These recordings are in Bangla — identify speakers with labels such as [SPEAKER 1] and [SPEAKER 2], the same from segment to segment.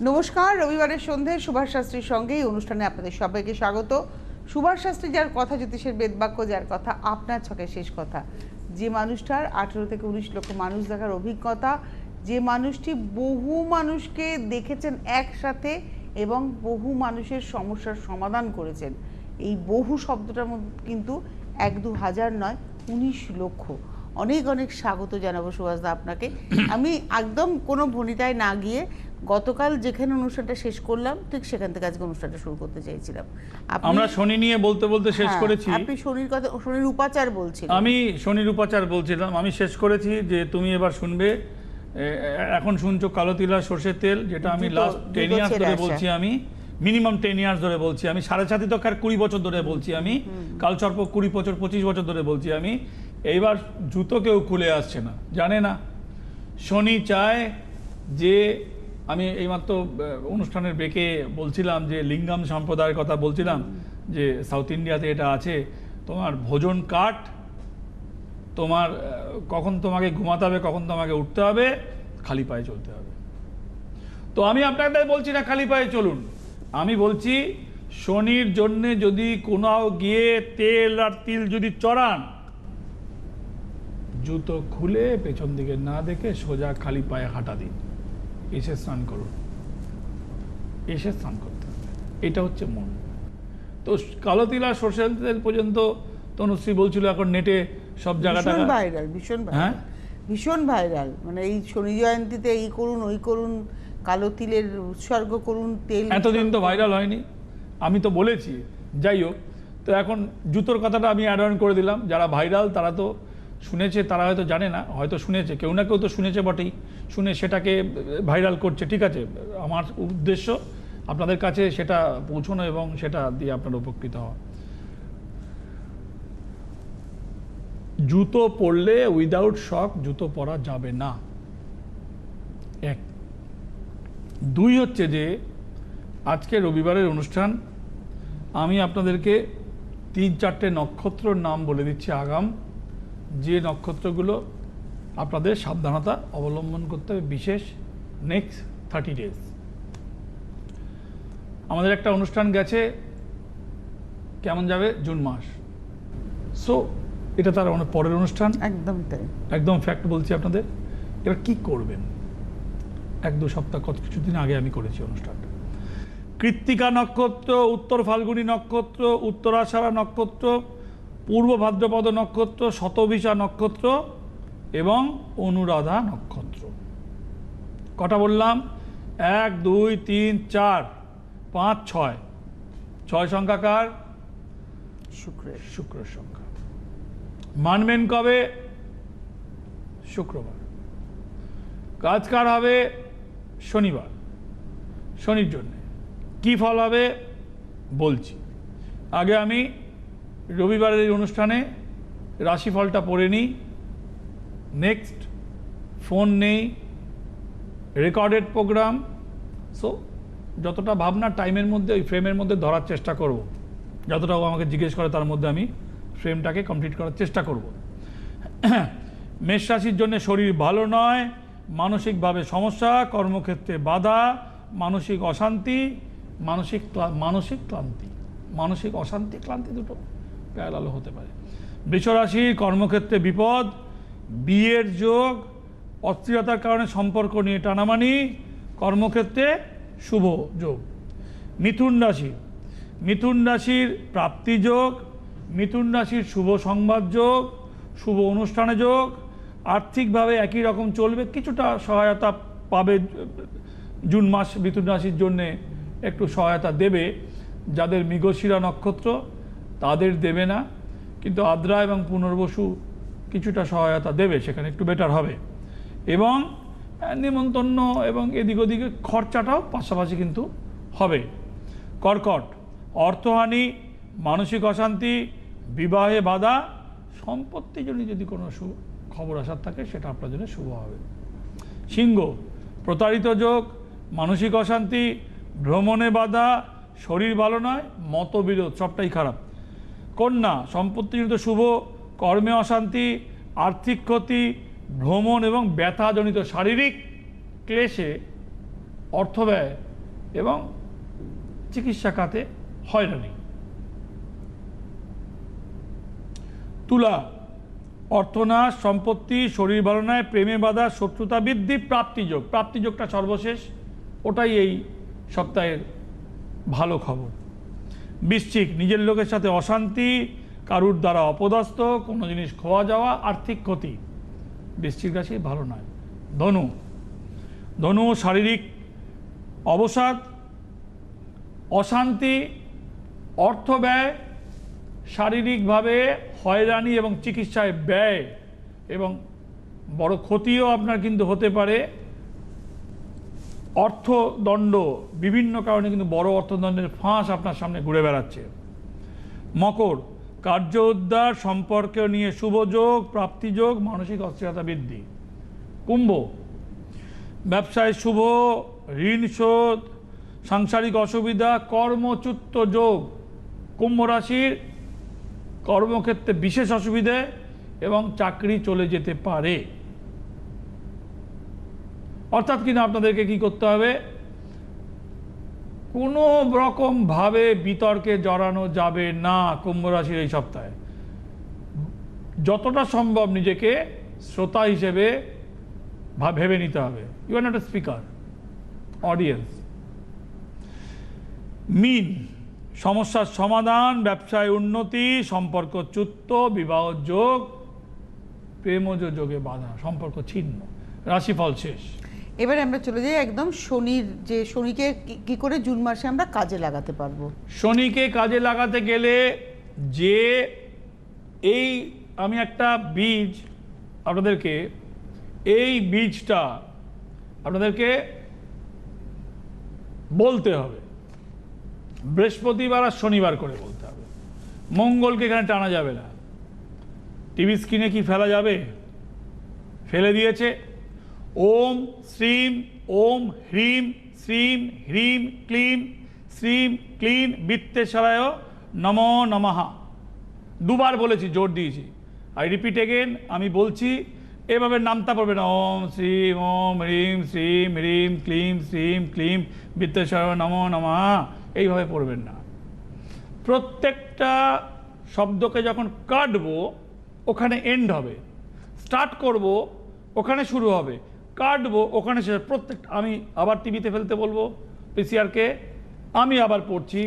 [SPEAKER 1] নমস্কার, রবিবারের সন্ধ্যে সুভাষ শাস্ত্রীর সঙ্গে এই অনুষ্ঠানে আপনাদের সবাইকে স্বাগত। সুভাষ শাস্ত্রী যার কথা, জ্যোতিষের বেদবাক্য যার কথা, আপনার ছকে শেষ কথা। যে মানুষটার 18 থেকে 19 লক্ষ মানুষ দেখার অভিজ্ঞতা, যে মানুষটি বহু মানুষকে দেখেছেন একসাথে এবং বহু মানুষের সমস্যার সমাধান করেছেন। এই বহু শব্দটার মধ্যে কিন্তু 1-2 হাজার নয়, 19 লক্ষ। অনেক অনেক স্বাগত জানাবো সুভাষদা আপনাকে। আমি একদম কোনো ভনিতায় না গিয়ে গতকাল যেখানে অনুষ্ঠানটা শেষ করলাম ঠিক সেখান থেকে আজকে অনুষ্ঠানটা শুরু করতে চাইছিলাম।
[SPEAKER 2] আমরা শনি নিয়ে বলতে বলতে শেষ করেছি।
[SPEAKER 1] আপনি শনির কথা, শনির উপাচার বলছিলেন।
[SPEAKER 2] আমি শনির উপাচার বলছিলাম, আমি শেষ করেছি যে তুমি এবার শুনবে। এখন শুনছো কালো তিলা সর্ষের তেল, যেটা আমি লাস্ট 10 ইয়ার্স ধরে বলছি, আমি মিনিমাম 10 ইয়ার্স ধরে বলছি। আমি সাড়ে সাথী তকার 20 বছর ধরে বলছি, আমি কালসর্প 20 বছর 25 বছর ধরে বলছি আমি। এইবার জুতো কেউ খুলে আসছে না, জানে না। শনি চায় যে, আমি এইমাত্র অনুষ্ঠানের ব্রেকে বলছিলাম যে লিঙ্গাম সম্প্রদায়ের কথা বলছিলাম, যে সাউথ ইন্ডিয়াতে এটা আছে, তোমার ভোজন কাট, তোমার কখন তোমাকে ঘুমাতে হবে, কখন তোমাকে উঠতে হবে, খালি পায়ে চলতে হবে। তো আমি আপনাদের বলছি না খালি পায়ে চলুন, আমি বলছি শনির জন্যে যদি কোনাও গিয়ে তেল আর তিল যদি চড়ান, জুতো খুলে পেছন দিকে না দেখে সোজা খালি পায়ে হাঁটা দিন, এসে স্নান করুন, এসে স্নান করতে হবে। এটা হচ্ছে মন। তো কালো তিল আর সরষের তেল পর্যন্ত তনুশ্রী বলছিল এখন নেটে সব জায়গাটা
[SPEAKER 1] ভাইরাল, ভীষণ ভাইরাল। মানে এই শনি জয়ন্তীতে এই করুন, ওই করুন, কালো তিলের উৎসর্গ করুন, তেল।
[SPEAKER 2] এতদিন তো ভাইরাল হয়নি, আমি তো বলেছি। যাই হোক, তো এখন জুতোর কথাটা আমি অ্যাড অন করে দিলাম। যারা ভাইরাল তারা তো শুনেছে, তারা হয়তো জানে না, হয়তো শুনেছে, কেউ না কেউ তো শুনেছে বটেই, শুনে সেটাকে ভাইরাল করছে। ঠিক আছে, আমার উদ্দেশ্য আপনাদের কাছে সেটা পৌঁছানো এবং সেটা দিয়ে আপনারা উপকৃত হওয়া। জুতো পরলে উইদাউট শক জুতো পরা যাবে না, 1। 2 হচ্ছে যে আজকে রবিবারের অনুষ্ঠান, আমি আপনাদেরকে 3-4টে নক্ষত্রর নাম বলে দিচ্ছি আগাম, যে নক্ষত্রগুলো আপনাদের সাবধানতা অবলম্বন করতে হবে বিশেষ নেক্সট 30 ডেজ। আমাদের একটা অনুষ্ঠান গেছে, কেমন যাবে, জুন মাস। সো এটা তার অনেক পরের অনুষ্ঠান,
[SPEAKER 1] একদম তাই,
[SPEAKER 2] একদম ফ্যাক্ট বলছি আপনাদের। এবার কি করবেন, 1-2 সপ্তাহ, কিছুদিন আগে আমি করেছি অনুষ্ঠানটা। কৃত্তিকা নক্ষত্র, উত্তর ফাল্গুনী নক্ষত্র, উত্তরাষাঢ়া নক্ষত্র, পূর্ব ভাদ্রপদ নক্ষত্র, শতভিষা নক্ষত্র এবং অনুরাধা নক্ষত্র। কটা বললাম? 1, 2, 3, 4, 5, 6। 6 সংখ্যাকার শুক্রের সংখ্যা। মানবেন কবে? শুক্রবার। কাজ কার হবে? শনিবার। শনির জন্যে কি ফল হবে বলছি। আগে আমি রবিবারের এই অনুষ্ঠানে রাশিফলটা পড়ে নিই। নেক্সট ফোন নেই, রেকর্ডেড প্রোগ্রাম। সো যতটা ভাবনা টাইমের মধ্যে, ওই ফ্রেমের মধ্যে ধরার চেষ্টা করব। যতটা ও আমাকে জিজ্ঞেস করে তার মধ্যে আমি ফ্রেমটাকে কমপ্লিট করার চেষ্টা করব। মেষ রাশির জন্য শরীর ভালো নয়, মানসিকভাবে সমস্যা, কর্মক্ষেত্রে বাধা, মানসিক অশান্তি, মানসিক ক্লান্তি, মানসিক অশান্তি, ক্লান্তি দুটো প্যারালাল হতে পারে। বৃষ রাশি, কর্মক্ষেত্রে বিপদ, বিয়ের যোগ, অস্থিরতার কারণে সম্পর্ক নিয়ে টানামানি, কর্মক্ষেত্রে শুভ যোগ। মিথুন রাশি, মিথুন রাশির প্রাপ্তি যোগ, মিথুন রাশির শুভ সংবাদ যোগ, শুভ অনুষ্ঠানে যোগ। আর্থিকভাবে একই রকম চলবে, কিছুটা সহায়তা পাবে। জুন মাস মিথুন রাশির জন্যে একটু সহায়তা দেবে। যাদের মৃগশিরা নক্ষত্র তাদের দেবে না, কিন্তু আদ্রা এবং পুনর্বসু কিছুটা সহায়তা দেবে, সেখানে একটু বেটার হবে। এবং নিমন্ত্রণ এবং এদিক ওদিকে খরচাটাও পাশাপাশি কিন্তু হবে। কর্কট, অর্থহানি, মানসিক অশান্তি, বিবাহে বাধা, সম্পত্তিজন্য যদি কোনো খবর আসার থাকে সেটা আপনার জন্য শুভ হবে। সিংহ, প্রতারিত যোগ, মানসিক অশান্তি, ভ্রমণে বাধা, শরীর ভালো নয়, মতবিরোধ, সবটাই খারাপ। কন্যা, সম্পত্তিজনিত শুভ, কর্মে অশান্তি, আর্থিক ক্ষতি, ভ্রমণ এবং ব্যথাজনিত শারীরিক ক্লেশে অর্থ ব্যয় এবং চিকিৎসা খাতে হয়রানি। তুলা, অর্থনাশ, সম্পত্তি, শরীর ভালো নয়, প্রেমে বাধা, শত্রুতা বৃদ্ধি, প্রাপ্তিযোগ। প্রাপ্তিযোগটা সর্বশেষ, ওটাই এই সপ্তাহের ভালো খবর। বৃশ্চিক, নিজের লোকের সাথে অশান্তি, কারুর দ্বারা অপদস্থ, কোনো জিনিস খোয়া যাওয়া, আর্থিক ক্ষতি। বৃশ্চিক রাশি ভালো নয়। ধনু, ধনু শারীরিক অবসাদ, অশান্তি, অর্থ ব্যয়, শারীরিকভাবে হয়রানি এবং চিকিৎসায় ব্যয় এবং বড় ক্ষতিও আপনার কিন্তু হতে পারে। অর্থদণ্ড, বিভিন্ন কারণে কিন্তু বড় অর্থদণ্ডের ফাঁস আপনার সামনে ঘুরে বেড়াচ্ছে। মকর, কার্য উদ্ধার, সম্পর্ক নিয়ে শুভযোগ, প্রাপ্তিযোগ, মানসিক অস্থিরতা বৃদ্ধি। কুম্ভ, ব্যবসায় শুভ, ঋণ শোধ, সাংসারিক অসুবিধা, কর্মচ্যুত যোগ। কুম্ভ রাশির কর্মক্ষেত্রে বিশেষ অসুবিধে এবং চাকরি চলে যেতে পারে। অর্থাৎ কিনা আপনাদেরকে কি করতে হবে, কোনো রকমভাবে বিতর্কে জড়ানো যাবে না কুম্ভ রাশির এই সপ্তাহে। যতটা সম্ভব নিজেকে শ্রোতা হিসেবে ভেবে নিতে হবে। You are not a speaker, audience. Mean, সমস্যার সমাধান, ব্যবসায় উন্নতি, সম্পর্ক চ্যুত, বিবাহ যোগ, প্রেমজ যোগে বাধা, সম্পর্ক ছিন্ন। রাশিফল শেষ।
[SPEAKER 1] এবারে আমরা চলে যাই একদম শনির, যে শনিকে কি করে জুন মাসে আমরা কাজে লাগাতে পারবো।
[SPEAKER 2] শনিকে কাজে লাগাতে গেলে যে এই আমি একটা বীজ আপনাদেরকে, এই বীজটা আপনাদেরকে বলতে হবে, বৃহস্পতিবার আর শনিবার করে বলতে হবে। মঙ্গলকে এখানে টানা যাবে না। টিভি স্ক্রিনে কি ফেলা যাবে? ফেলে দিয়েছে। ওম শ্রীম, ওম হ্রিম, শ্রীম হ্রিম ক্লিম, শ্রীম ক্লিন বৃত্তেশ্বরায় নমো নমঃ। দুবার বলেছি, জোর দিয়েছি। আই রিপিট এগেন, আমি বলছি, এভাবে নামতা পড়বে না। ওম শ্রীম, ওম হ্রিম, শ্রীম হ্রিম ক্লিম, শ্রীম ক্লিম বৃত্তেশ্বরায় নমো নমঃ, এইভাবে পড়বেন না। প্রত্যেকটা শব্দকে যখন কাটবো ওখানে এন্ড হবে, স্টার্ট করব ওখানে শুরু হবে, কাটবো ওখানে শেষ। প্রত্যেকটা আমি আবার টিভিতে ফেলতে বলবো পিসিআরকে, আমি আবার পড়ছি।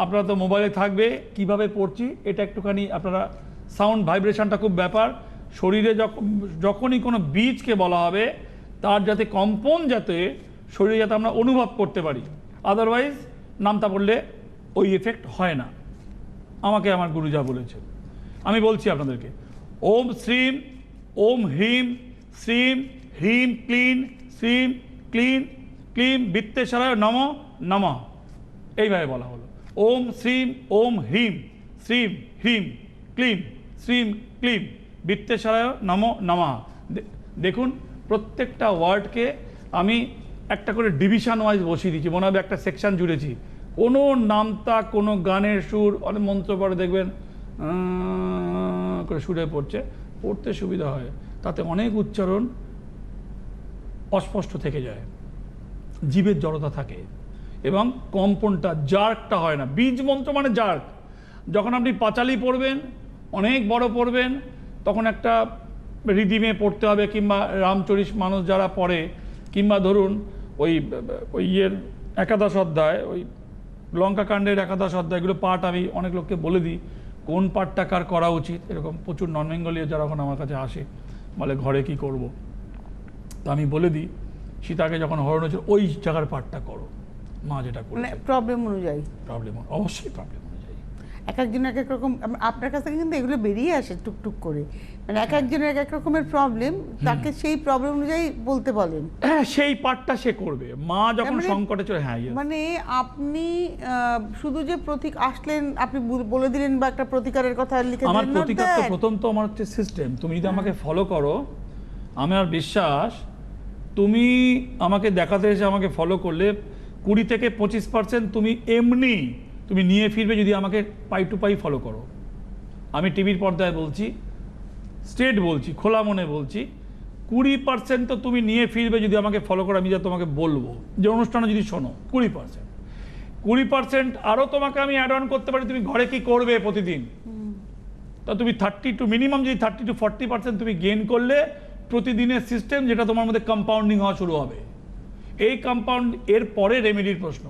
[SPEAKER 2] আপনারা তো মোবাইলে থাকবে, কিভাবে পড়ছি এটা একটুখানি আপনারা, সাউন্ড ভাইব্রেশনটা খুব ব্যাপার। শরীরে যখনই কোনো বীজকে বলা হবে তার যাতে কম্পন, যাতে শরীরে যাতে আমরা অনুভব করতে পারি, আদারওয়াইজ নামতা পড়লে ওই এফেক্ট হয় না। আমাকে আমার গুরু যা বলেছে, আমি বলছি আপনাদেরকে। ওম শ্রীম, ওম হ্রিম, শ্রীম হ্রিম ক্লিন, শ্রীম ক্লিন ক্লিম বৃত্তেশ্বরায় নমো নমঃ, এইভাবে বলা হলো। ওম শ্রীম, ওম হ্রিম, শ্রীম হ্রিম ক্লিম, শ্রীম ক্লিম বৃত্তেশ্বরায় নমো নমঃ। দেখুন প্রত্যেকটা ওয়ার্ডকে আমি একটা করে ডিভিশন ওয়াইজ বসিয়ে দিচ্ছি, মনে হবে একটা সেকশন জুড়েছি। কোনো নামতা, কোনো গানের সুর, অনেক মন্ত্র পরে দেখবেন করে সুরে পড়ছে, পড়তে সুবিধা হয়, তাতে অনেক উচ্চারণ অস্পষ্ট থেকে যায়, জীবের জড়তা থাকে এবং কম্পনটা, জার্কটা হয় না। বীজ মন্ত্র মানে জার্ক। যখন আপনি পাঁচালি পড়বেন, অনেক বড় পড়বেন, তখন একটা রিদিমে পড়তে হবে, কিংবা রামচরিত মানস যারা পড়ে, কিংবা ধরুন ওই ইয়ের একাদশ অধ্যায়, ওই লঙ্কাকাণ্ডের একাদশ অধ্যায়, এগুলো পাঠ আমি অনেক লোককে বলে দিই কোন পাঠটা কার করা উচিত। এরকম প্রচুর নন বেঙ্গলীয় যারা এখন আমার কাছে আসে, বলে ঘরে কি করব, তো আমি বলে দিই সীতাকে যখন হরণ হয়েছিল ওই জায়গার পাঠটা করো, মা যেটা করে।
[SPEAKER 1] মানে প্রবলেম অনুযায়ী,
[SPEAKER 2] প্রবলেম অবশ্যই প্রবলেম অনুযায়ী
[SPEAKER 1] এক একজন এক এক রকম। আপনার কাছ থেকে কিন্তু এগুলো বেরিয়ে আসে টুকটুক করে, মানে এক একজনের এক এক রকমের প্রবলেম, তাকে সেই প্রবলেম অনুযায়ী বলতে বলেন।
[SPEAKER 2] হ্যাঁ, সেই পাঠটা সে করবে। মা যখন সংকটে চলে, হ্যাঁ
[SPEAKER 1] মানে আপনি শুধু যে প্রতীক আসলেন, আপনি বলে দিলেন বা একটা প্রতিকারের কথা লিখে দিলেন।
[SPEAKER 2] আমার প্রতিকার তো প্রথম তো আমার হচ্ছে সিস্টেম। তুমি যদি আমাকে ফলো করো, আমার বিশ্বাস তুমি আমাকে দেখাতে এসে আমাকে ফলো করলে 20 থেকে 25% তুমি এমনি তুমি নিয়ে ফিরবে যদি আমাকে পাই টু পাই ফলো করো। আমি টিভির পর্দায় বলছি, স্ট্রেট বলছি, খোলা মনে বলছি, 20% তো তুমি নিয়ে ফিরবে যদি আমাকে ফলো করো, আমি যা তোমাকে বলবো, যে অনুষ্ঠানে যদি শোনো 20% আরও তোমাকে আমি অ্যাড অন করতে পারি, তুমি ঘরে কি করবে প্রতিদিন। তা তুমি 30-40% তুমি গেইন করলে প্রতিদিনের সিস্টেম, যেটা তোমার মধ্যে কম্পাউন্ডিং হওয়া শুরু হবে। এই কম্পাউন্ড এর পরে রেমেডির প্রশ্ন।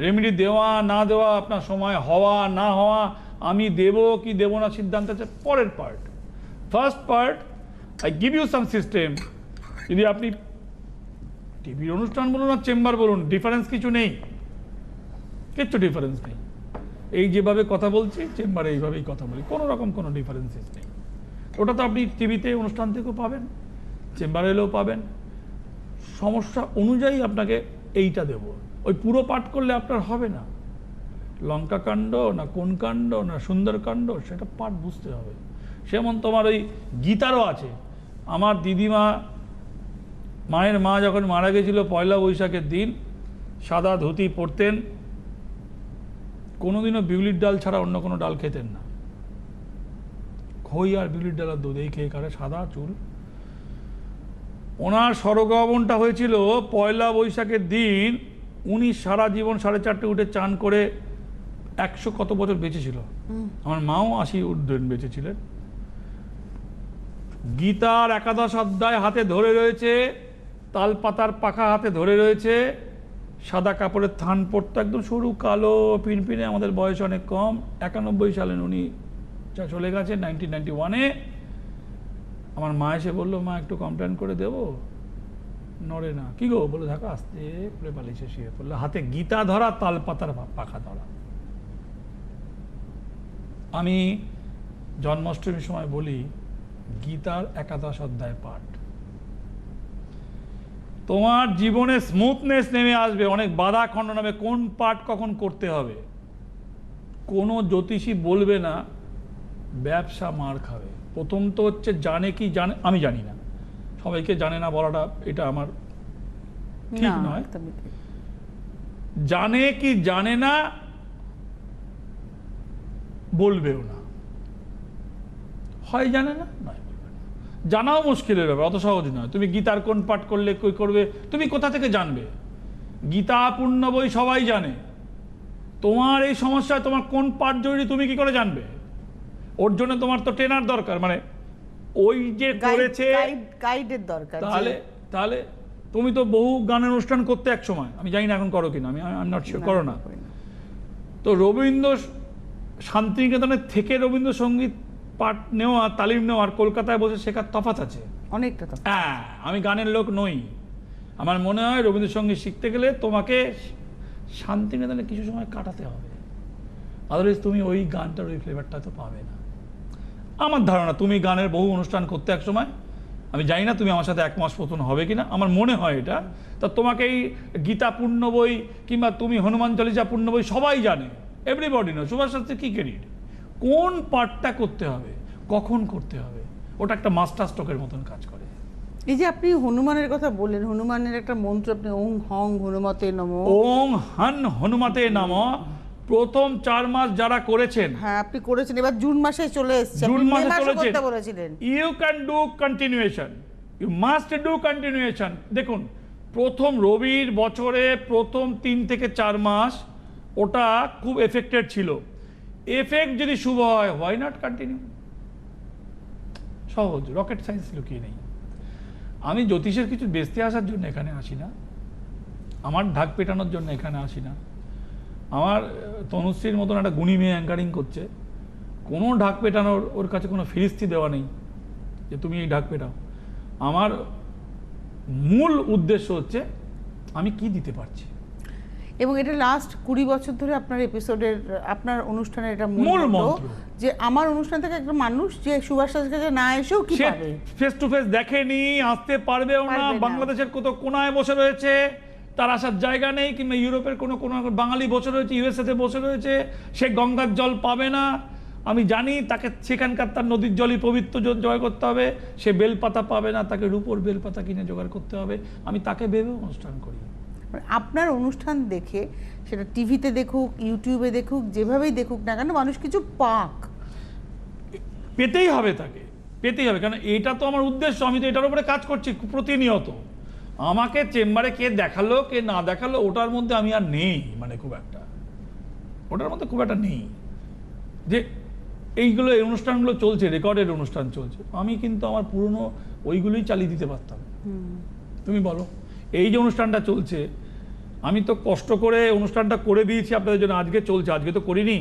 [SPEAKER 2] রেমেডি দেওয়া না দেওয়া, আপনার সময় হওয়া না হওয়া, আমি দেব কি দেব না সিদ্ধান্ত আছে পরের part. First part, I give you some system. যদি আপনি টিভির অনুষ্ঠান বলুন আর চেম্বার বলুন, ডিফারেন্স কিছু নেই, কিচ্ছু ডিফারেন্স নেই। এই যেভাবে কথা বলছি চেম্বারে এইভাবেই কথা বলি, কোনো রকম কোনো ডিফারেন্সেস নেই। ওটা তো আপনি টিভিতে অনুষ্ঠান থেকেও পাবেন, চেম্বারে এলেও পাবেন। সমস্যা অনুযায়ী আপনাকে এইটা দেব। ওই পুরো পাঠ করলে আপনার হবে না। লঙ্কা কাণ্ড না কোন কাণ্ড না সুন্দরকাণ্ড, সেটা পাঠ বুঝতে হবে। যেমন তোমার ওই গীতারও আছে। আমার দিদিমা, মায়ের মা যখন মারা গেছিল পয়লা বৈশাখের দিন, সাদা ধুতি পরতেন, কোনোদিনও বিউলির ডাল ছাড়া অন্য কোনো ডাল খেতেন না। খই আর বিউলির ডাল আর দুধ এই খেয়ে কারে, সাদা চুল। ওনার স্বর্গগমনটা হয়েছিল পয়লা বৈশাখের দিন। উনি সারা জীবন 4:30 উঠে চান করে 100 কত বছর বেঁচেছিল। আমার মাও 80 ঊর্ধ্বন বেঁচেছিলেন। গীতার 11 অধ্যায় হাতে ধরে রয়েছে, তালপাতার পাখা হাতে ধরে রয়েছে, সাদা কাপড়ের থান পরতো, একদম সরু কালো পিনপিনে। আমাদের বয়স অনেক কম। 91 সালে উনি চলে গেছেন, 1991-এ। আমার মা এসে বললো, মা একটু কমপ্লেন করে দেবো, নড়ে না। কি গো বলে, থাকো, আস্তে করে বালিশে শুয়ে পড়লো, হাতে গীতা ধরা, তালপাতার পাখা ধরা। আমি জন্মাষ্টমীর সময় বলি, গীতার 11 অধ্যায় পাঠ, তোমার জীবনে স্মুথনেস নেমে আসবে, অনেক বাধা খণ্ডন হবে। কোন পাঠ কখন করতে হবে কোনো জ্যোতিষী বলবে না, ব্যবসা মার খাবে। প্রথম তো হচ্ছে জানে কি জানে, আমি জানি না, সবাইকে জানে না বলাটা এটা আমার ঠিক নয়। জানে কি জানে না বলবেও না, হয় জানে না নয় বলবে না। জানাও মুশকিলের ব্যাপার, অত সহজ নয়। তুমি গীতার কোন পাঠ করলে কই করবে, তুমি কোথা থেকে জানবে? গীতা পূর্ণ বই সবাই জানে। তোমার এই সমস্যায় তোমার কোন পাঠ জরুরি তুমি কি করে জানবে? ওর জন্য তোমার তো ট্রেনার দরকার, মানে ওই যে করেছে
[SPEAKER 1] গাইডের দরকার।
[SPEAKER 2] তাহলে তুমি তো বহু গানের অনুষ্ঠান করতে এক সময়, আমি জানি না এখন করো কিনা, আমি নট শিওর, করো না। তো রবীন্দ্র শান্তিনিকেতনের থেকে রবীন্দ্রসঙ্গীত পাঠ নেওয়া, তালিম নেওয়া আর কলকাতায় বসে শেখার তফাৎ আছে অনেকটা। হ্যাঁ, আমি গানের লোক নই। আমার মনে হয় রবীন্দ্রসঙ্গীত শিখতে গেলে তোমাকে শান্তিনিকেতনে কিছু সময় কাটাতে হবে, আদারওয়াইজ তুমি ওই গানটার ওই ফ্লেভারটা তো পাবে না। আমার ধারণা তুমি গানের বহু অনুষ্ঠান করতে এক সময়, আমি জানি না তুমি আমার সাথে একমত পোষণ হবে কিনা, আমার মনে হয় এটা। তা তোমাকে এই গীতা পূর্ণ বই কিংবা তুমি হনুমান চালিসা পূর্ণ বই সবাই জানে, এভরিবডি নয়। সুভাষ শাস্ত্রী কি ক্রেডিট, কোন পাঠটা করতে হবে, কখন করতে হবে, ওটা একটা মাস্টার স্ট্রোকের মতন কাজ করে।
[SPEAKER 1] এই যে আপনি হনুমানের কথা বললেন, হনুমানের একটা মন্ত্র আপনি ওং হং হনুমতে নমঃ,
[SPEAKER 2] ওং হন হনুমতে নমঃ, প্রথম 4 মাস যারা করেছেন,
[SPEAKER 1] হ্যাঁ আপনি করেছেন, এবার জুন মাসে চলে এসেছে,
[SPEAKER 2] জুন মাসে চলেছে
[SPEAKER 1] বলেছিলেন,
[SPEAKER 2] you can do continuation, you must do continuation. দেখুন, প্রথম রবির বছরে প্রথম 3 থেকে 4 মাস ওটা খুব এফেক্টেড ছিল। এফেক্ট যদি শুভ হয়, হোয়াই নট কন্টিনিউ? সহজ, রকেট সায়েন্স লুকিয়ে নেই। আমি জ্যোতিষের কিছু বেচতে আসার জন্য এখানে আসি না, আমার ঢাক পেটানোর জন্য এখানে আসি না। আমার তনুশ্রীর মতন একটা গুণী মেয়ে অ্যাঙ্কারিং করছে, কোনো ঢাক পেটানোর ওর কাছে কোনো ফিরিস্তি দেওয়া নেই যে তুমি এই ঢাক পেটাও। আমার মূল উদ্দেশ্য হচ্ছে আমি কি দিতে পারছি,
[SPEAKER 1] এবং এটা লাস্ট 20 বছর ধরে আপনার এপিসোডের, আপনার অনুষ্ঠানের এটা
[SPEAKER 2] মূল মন্ত্র,
[SPEAKER 1] যে আমার অনুষ্ঠান থেকে একটা মানুষ যে সুভাষ শাস্ত্রীর কাছে না এসেও কি পাবে,
[SPEAKER 2] ফেস টু ফেস দেখেনি, আসতে পারবেও না, বাংলাদেশের কত কোনায় বসে রয়েছে, তার আসার জায়গা নেই, কিংবা ইউরোপের কোনো বাঙালি বসে রয়েছে, ইউএসএতে বসে রয়েছে, সে গঙ্গার জল পাবে না। আমি জানি তাকে সেখানকার তার নদীর জলই পবিত্র জয় করতে হবে, সে বেলপাতা পাবে না, তাকে রূপোর বেলপাতা কিনে জোগাড় করতে হবে। আমি তাকে ভেবে অনুষ্ঠান করি।
[SPEAKER 1] আপনার অনুষ্ঠান দেখে, সেটা টিভিতে দেখুক, ইউটিউবে দেখুক, যেভাবেই দেখুক না কেন, মানুষ কিছু পাক,
[SPEAKER 2] পেতেই হবে তাকে। পেতেই হবে, কারণ এটা তো আমার উদ্দেশ্য, আমি তো এটার উপরে কাজ করছি প্রতিনিয়ত। আমাকে চেম্বারে কে দেখালো কে না দেখালো ওটার মধ্যে আমি আর নেই, মানে খুব একটা ওটার মধ্যে খুব একটা নেই। যে এইগুলো এই অনুষ্ঠানগুলো চলছে, রেকর্ডের অনুষ্ঠান চলছে, আমি কিন্তু আমার পুরনো ওইগুলোই চালিয়ে দিতে পারতাম। তুমি বলো, এই যে অনুষ্ঠানটা চলছে আমি তো কষ্ট করে অনুষ্ঠানটা করে দিয়েছি আপনাদের জন্য, আজকে চলছে, আজকে তো করিনি,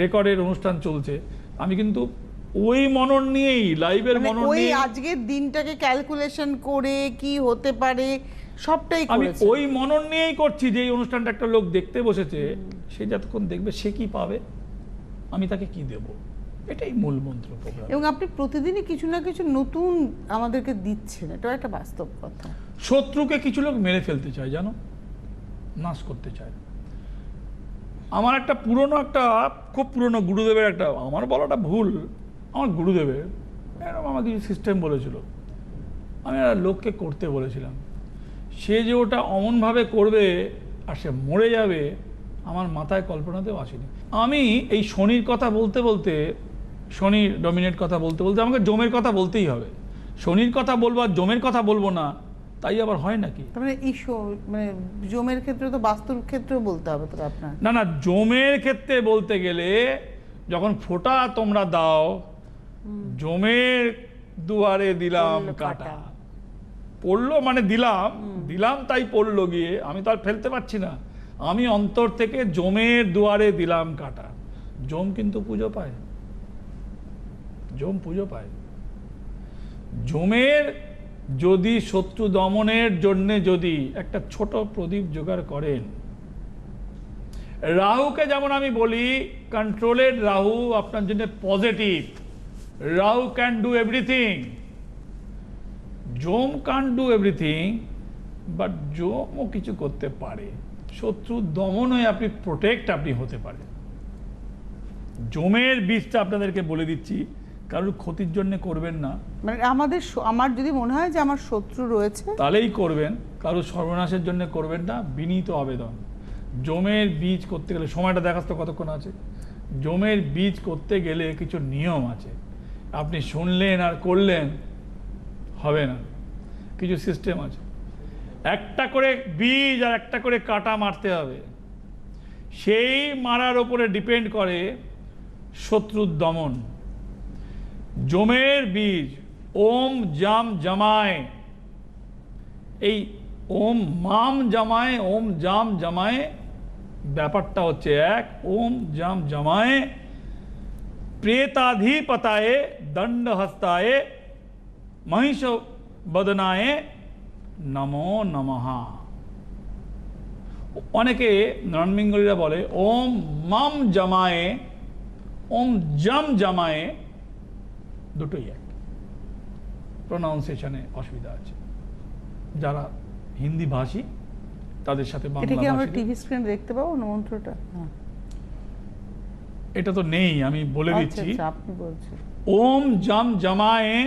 [SPEAKER 2] রেকর্ডের অনুষ্ঠান চলছে, আমি কিন্তু ওই মনন নিয়েই লাইভের মনন
[SPEAKER 1] ওই
[SPEAKER 2] নিয়ে
[SPEAKER 1] আজকের দিনটাকে ক্যালকুলেশন করে কি হতে পারে সবটাই
[SPEAKER 2] আমি
[SPEAKER 1] করেছেন।
[SPEAKER 2] ওই মনন নিয়েই করছি যে এই অনুষ্ঠানটা একটা লোক দেখতে বসেছে, সে যতক্ষণ দেখবে সে কি পাবে, আমি তাকে কি দেব, এটাই মূল মন্ত্র প্রোগ্রাম।
[SPEAKER 1] এবং আপনি প্রতিদিনই কিছু না কিছু নতুন আমাদেরকে দিচ্ছেন, এটাও একটা বাস্তব কথা।
[SPEAKER 2] শত্রুকে কিছু লোক মেরে ফেলতে চায়, জানো, নাশ করতে চায়। আমার একটা পুরনো, একটা খুব পুরনো গুরুদেবের একটা, আমার বলাটা ভুল, আমার গুরুদেবের এরকম আমার কিছু সিস্টেম বলেছিল, আমি একটা লোককে করতে বলেছিলাম, সে যে ওটা অমনভাবে করবে আর সে মরে যাবে আমার মাথায় কল্পনাতেও আসেনি। আমি এই শনির কথা বলতে বলতে, শনির ডমিনেট কথা বলতে বলতে আমাকে জমের কথা বলতেই হবে। শনির কথা বলবো আর জমের কথা বলবো না, তাই আবার হয় নাকি?
[SPEAKER 1] তার মানে এই মানে জমের ক্ষেত্রে তো বাস্তুর ক্ষেত্রেও বলতে হবে তো আপনার।
[SPEAKER 2] না না, জমের ক্ষেত্রে বলতে গেলে যখন ফোঁটা তোমরা দাও, জমের দুয়ারে দিলাম কাটা, পড়লো মানে দিলাম দিলাম তাই পড়লো গিয়ে, আমি তো আর ফেলতে পারছি না, আমি অন্তর থেকে জমের দুয়ারে দিলাম কাটা। জম কিন্তু পুজো পায়, জম পুজো পায়। জমের যদি শত্রু দমনের জন্যে যদি একটা ছোট প্রদীপ জোগাড় করেন, রাহুকে যেমন আমি বলি কন্ট্রোলেড রাহু আপনার জন্য positive, Rahu can do everything, জম ক্যান ডু এভরিথিং, বাট জমও কিছু করতে পারে, শত্রু দমন হয়ে আপনি প্রোটেক্ট আপনি হতে পারে। জমের বীজটা আপনাদেরকে বলে দিচ্ছি, কারোর ক্ষতির জন্য করবেন না,
[SPEAKER 1] মানে আমার যদি মনে হয় যে আমার শত্রু রয়েছে
[SPEAKER 2] তাহলেই করবেন, কারোর সর্বনাশের জন্য করবেন না, বিনীত আবেদন। জমের বীজ করতে গেলে সময়টা দেখাস তো কতক্ষণ আছে, জমের বীজ করতে গেলে কিছু নিয়ম আছে, আপনি শুনলেন আর করলেন হবে না, কিছু সিস্টেম আছে। একটা করে বীজ আর একটা করে কাটা মারতে হবে, সেই মারার ওপরে ডিপেন্ড করে শত্রুর দমন। জমের বীজ ওম জাম জামায়, এই ওম মাম জামায় ওম জাম জামায় ব্যাপারটা হচ্ছে এক। ওম জাম জামায় প্রেতাধিপতায়ে দণ্ডহস্তায়ে মহিষ বদনায়ে নমো নমঃ। অনেকে নন বেঙ্গলিরা বলে ওম মাম জামায়ে ওম জাম জামায়ে, দুটোই এক, প্রনাউন্সিয়েশনে অসুবিধা আছে। যারা হিন্দি ভাষী তাদের সাথে
[SPEAKER 1] এটা
[SPEAKER 2] বাংলা
[SPEAKER 1] কি আমরা
[SPEAKER 2] ভাষী,
[SPEAKER 1] টিভি স্ক্রিনে দেখতে পাবো না মন্ত্রটা? হ্যাঁ,
[SPEAKER 2] এটা তো নেই, আমি বলে দিচ্ছি।
[SPEAKER 1] আচ্ছা, আপনি বলছেন
[SPEAKER 2] ওম জাম জামায়ে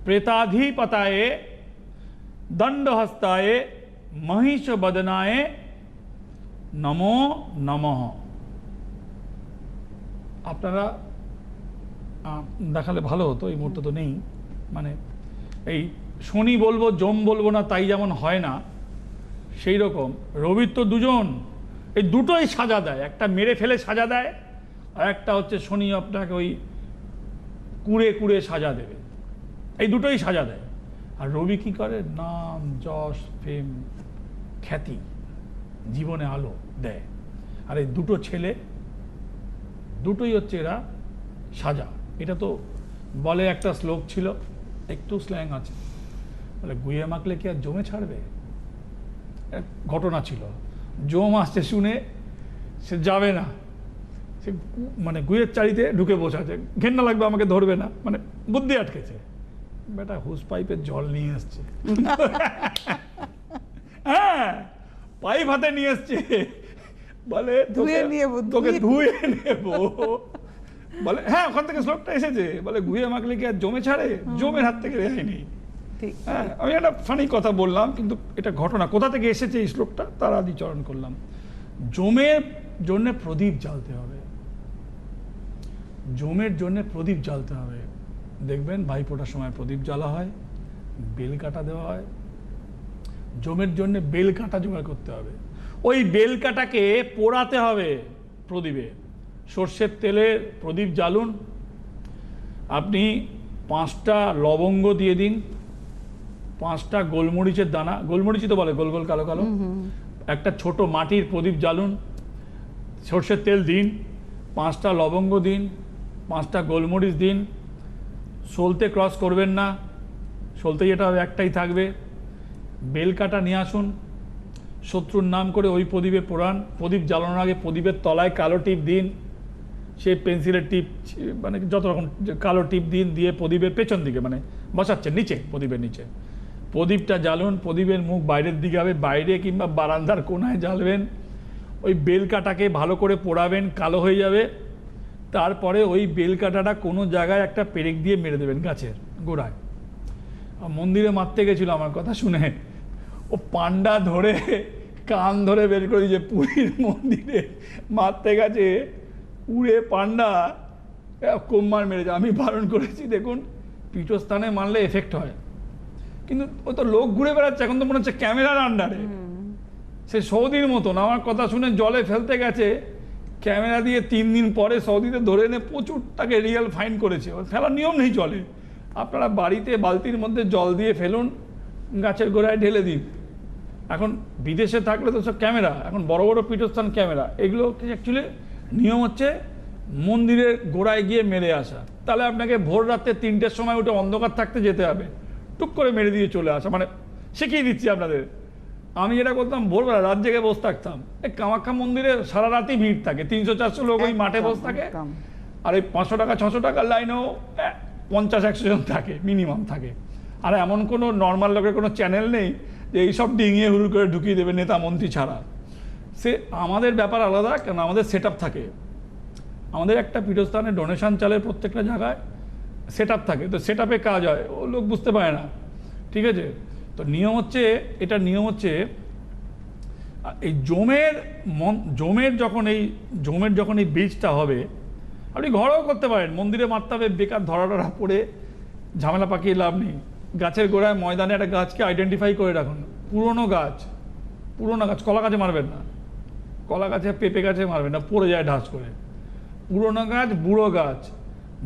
[SPEAKER 2] প্রেতাধিপতায়ে দণ্ডহস্তায়ে মহিষ বদনায়ে নমো নমঃ। আপনারা দেখালে ভালো হতো, এই মুহূর্তে তো নেই, মানে এই শনি বলবো জম বলবো না তাই যেমন হয় না, সেই রকম রবির তো দুজন, এই দুটোই সাজা দেয়, একটা মেরে ফেলে সাজা দেয় আর একটা হচ্ছে শনি আপনাকে ওই কুড়ে কুড়ে সাজা দেবে, এই দুটোই সাজা দেয়। আর রবি কি করে, নাম যশ ফেম খ্যাতি জীবনে আলো দেয়। আর এই দুটো ছেলে দুটোই হচ্ছে এরা সাজা। এটা তো বলে একটা শ্লোক ছিল, একটু স্ল্যাং আছে, বলে গুয়ে মাখলে কি আর জমে ছাড়বে। এক ঘটনা ছিল, জম আসছে শুনে সে যাবে না, সে মানে গুয়ের চারিতে ঢুকে বসে আছে, ঘেন্না লাগবে আমাকে ধরবে না, মানে বুদ্ধি আটকেছে, বেটা হুস পাইপের জল নিয়ে এসছে হ্যাঁ পাইপ হাতে নিয়ে এসছে, বলে তোকে ধুয়ে নেবো, বলে হ্যাঁ ওখান থেকে শ্লোকটা এসেছে, বলে গুয়ে মাখলে কি আর জমে ছাড়ে, জমের হাত থেকে রেহাই নেই। হ্যাঁ, আমি একটা ফানি কথা বললাম, কিন্তু এটা ঘটনা, কোথা থেকে এসেছে এই শ্লোকটা তার আদিচরণ করলাম। জমের জন্য প্রদীপ জ্বালতে হবে, জমের জন্য প্রদীপ জ্বালতে হবে। দেখবেন ভাইফোঁটার সময় প্রদীপ জ্বালা হয়, বেল কাটা দেওয়া হয়। জমের জন্য বেল কাটা জোগাড় করতে হবে, ওই বেল কাটাকে পোড়াতে হবে প্রদীপে। সর্ষের তেলে প্রদীপ জ্বালুন, আপনি 5টা লবঙ্গ দিয়ে দিন, 5টা গোলমরিচের দানা, গোলমরিচই তো বলে, গোল গোল কালো কালো, একটা ছোট মাটির প্রদীপ জ্বালুন, সর্ষের তেল দিন, 5টা লবঙ্গ দিন, 5টা গোলমরিচ দিন। সলতে ক্রস করবেন না, সলতে যেটা হবে একটাই থাকবে। বেল কাটা নিয়ে আসুন, শত্রুর নাম করে ওই প্রদীপে পোড়ান। প্রদীপ জ্বালানোর আগে প্রদীপের তলায় কালো টিপ দিন, সেই পেন্সিলের টিপ মানে যত রকম কালো টিপ দিন, দিয়ে প্রদীপের পেছন দিকে মানে বসাচ্ছেন নিচে, প্রদীপের নিচে প্রদীপটা জ্বালুন। প্রদীপের মুখ বাইরের দিকে হবে, বাইরে কিংবা বারান্দার কোনায় জ্বালবেন। ওই বেল কাটাকে ভালো করে পোড়াবেন, কালো হয়ে যাবে। তারপরে ওই বেল কাটাটা কোনো জায়গায় একটা পেরেক দিয়ে মেরে দেবেন গাছের গোড়ায়। মন্দিরে মারতে গেছিল আমার কথা শুনে, ও পান্ডা ধরে কান ধরে বের করে দিয়েছে। পুরীর মন্দিরে মারতে গেছে, উড়ে পান্ডা কোম্মার মেরেছে। আমি বারণ করেছি, দেখুন পীঠস্থানে মারলে এফেক্ট হয়, কিন্তু ও তো লোক ঘুরে বেড়াচ্ছে, এখন তো মনে হচ্ছে ক্যামেরার আন্ডারে। সে সৌদির মতন আমার কথা শুনে জলে ফেলতে গেছে, ক্যামেরা দিয়ে 3 দিন পরে সৌদিতে ধরে এনে প্রচুর তাকে রিয়েল ফাইন করেছে। ওর ফেলার নিয়ম নেই জলে। আপনারা বাড়িতে বালতির মধ্যে জল দিয়ে ফেলুন, গাছের গোড়ায় ঢেলে দিন। এখন বিদেশে থাকলে তো সব ক্যামেরা, এখন বড় বড় পীঠস্থান ক্যামেরা। এগুলো অ্যাকচুয়ালি নিয়ম হচ্ছে মন্দিরের গোড়ায় গিয়ে মেরে আসা। তাহলে আপনাকে ভোর রাতে 3টের সময় উঠে অন্ধকার থাকতে যেতে হবে, টুক করে মেরে দিয়ে চলে আসা। মানে শিখিয়ে দিচ্ছি আপনাদের। আমি যেটা করতাম, ভোরবেলা রাত জেগে বসে থাকতাম। এই কামাখ্যা মন্দিরে সারা রাতই ভিড় থাকে, 300-400 লোক ওই মাঠে বসে থাকে। আর এই 500 টাকা 600 টাকার লাইনেও 50-100 জন থাকে, মিনিমাম থাকে। আর এমন কোনো নর্মাল লোকের কোনো চ্যানেল নেই যে এইসব ডিঙিয়ে হুড় করে ঢুকিয়ে দেবে নেতা মন্ত্রী ছাড়া। সে আমাদের ব্যাপার আলাদা, কারণ আমাদের সেট থাকে। আমাদের একটা পীঠস্থানে ডোনেশন চালের প্রত্যেকটা জায়গায় সেট থাকে, তো সেট কাজ হয়, ও লোক বুঝতে পারে না। ঠিক আছে, তো নিয়ম হচ্ছে, এটা নিয়ম হচ্ছে এই জমের যখন এই বীজটা হবে, আপনি ঘরেও করতে পারেন, মন্দিরে মারতে হবে, বেকার ধরা পড়ে ঝামেলা পাকিয়ে লাভ নেই। গাছের গোড়ায় ময়দানে একটা গাছকে আইডেন্টিফাই করে রাখুন, পুরনো গাছ, কলা গাছে মারবেন না, কলা গাছে পেঁপে গাছে মারবেন না, পড়ে যায় ঢাস করে। পুরনো গাছ, বুড়ো গাছ,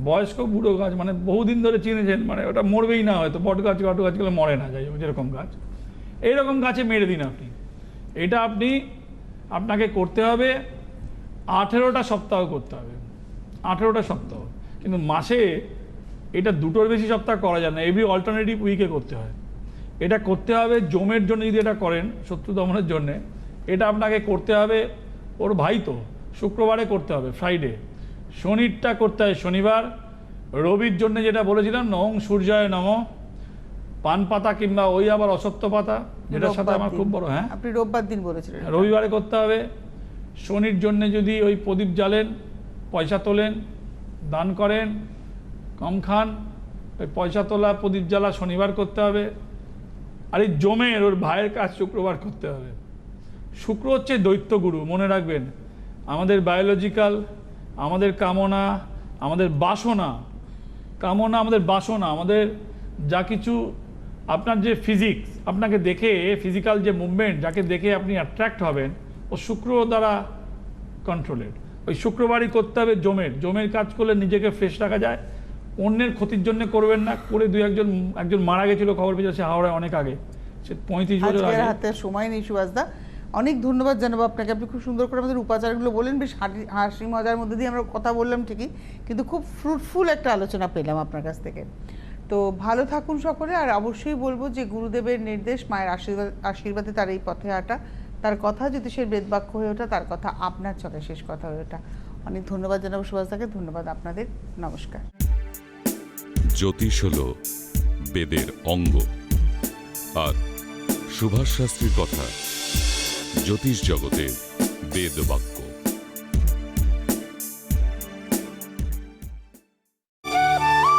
[SPEAKER 2] বয়স্ক বুড়ো গাছ, মানে বহুদিন ধরে চিনেছেন, মানে ওটা মরবেই না, হয়তো বট গাছ গাছগুলো মরে না, যাই হোক যেরকম গাছ, এইরকম গাছে মেরে দিন আপনি। এটা আপনাকে করতে হবে 18টা সপ্তাহ করতে হবে, 18টা সপ্তাহ। কিন্তু মাসে এটা 2টোর বেশি সপ্তাহ করা যায় না, এভরি অল্টারনেটিভ উইকে করতে হয়। এটা করতে হবে জমের জন্য, যদি এটা করেন শত্রু দমনের জন্যে, এটা আপনাকে করতে হবে, ওর ভাই তো শুক্রবারে করতে হবে, ফ্রাইডে। শনিরটা করতে হয় শনিবার। রবির জন্য যেটা বলেছিলাম, নং সূর্যায় নম, পান পাতা কিংবা ওই আবার অসত্য পাতা, যেটার সাথে আমার খুব বড়, হ্যাঁ
[SPEAKER 1] আপনি রোববার দিন বলেছিলেন,
[SPEAKER 2] রবিবারে করতে হবে। শনির জন্য যদি ওই প্রদীপ জ্বালেন, পয়সা তোলেন, দান করেন, কম খান, ওই পয়সা তোলা প্রদীপ জ্বালা শনিবার করতে হবে। আর এই জমের ওর ভাইয়ের কাজ শুক্রবার করতে হবে। শুক্র হচ্ছে দৈত্যগুরু, মনে রাখবেন। আমাদের বায়োলজিক্যাল, আমাদের কামনা, আমাদের বাসনা, আমাদের বাসনা, আমাদের যা কিছু, আপনার যে ফিজিক্স, আপনাকে দেখে ফিজিক্যাল যে মুভমেন্ট, যাকে দেখে আপনি অ্যাট্রাক্ট হবেন, ও শুক্র দ্বারা কন্ট্রোলেড। ওই শুক্রবারই করতে হবে জমের কাজ করলে নিজেকে ফ্রেশ রাখা যায়। অন্যের ক্ষতির জন্য করবেন না, করে একজন মারা গেছিল, খবর পেয়েছে, সে হাওড়ায় অনেক আগে, সে 35 বছর আগে।
[SPEAKER 1] হাতে সময় নেই সুভাষদা, অনেক ধন্যবাদ জানাবো আপনাকে। আপনি খুব সুন্দর করে আমাদের উপাচারগুলো বলেন, বেশ হাসি মজার মধ্যে দিয়ে আমরা কথা বললাম ঠিকই, কিন্তু খুব ফ্রুটফুল একটা আলোচনা পেলাম আপনার কাছ থেকে। তো ভালো থাকুন সকলে। আর অবশ্যই বলবো যে গুরুদেবের নির্দেশ, মায়ের আশীর্বাদে তার এই পথে হাঁটা, তার কথা জ্যোতিষের বেদবাক্য হয়ে ওঠা, তার কথা আপনার চলে শেষ কথা হয়ে ওঠা। অনেক ধন্যবাদ জানাবো সুভাষদাকে, ধন্যবাদ আপনাদের, নমস্কার।
[SPEAKER 3] জ্যোতিষ হলো বেদের অঙ্গ, আর সুভাষ শাস্ত্রীর কথা জ্যোতিষ জগতের বেদবাক্য।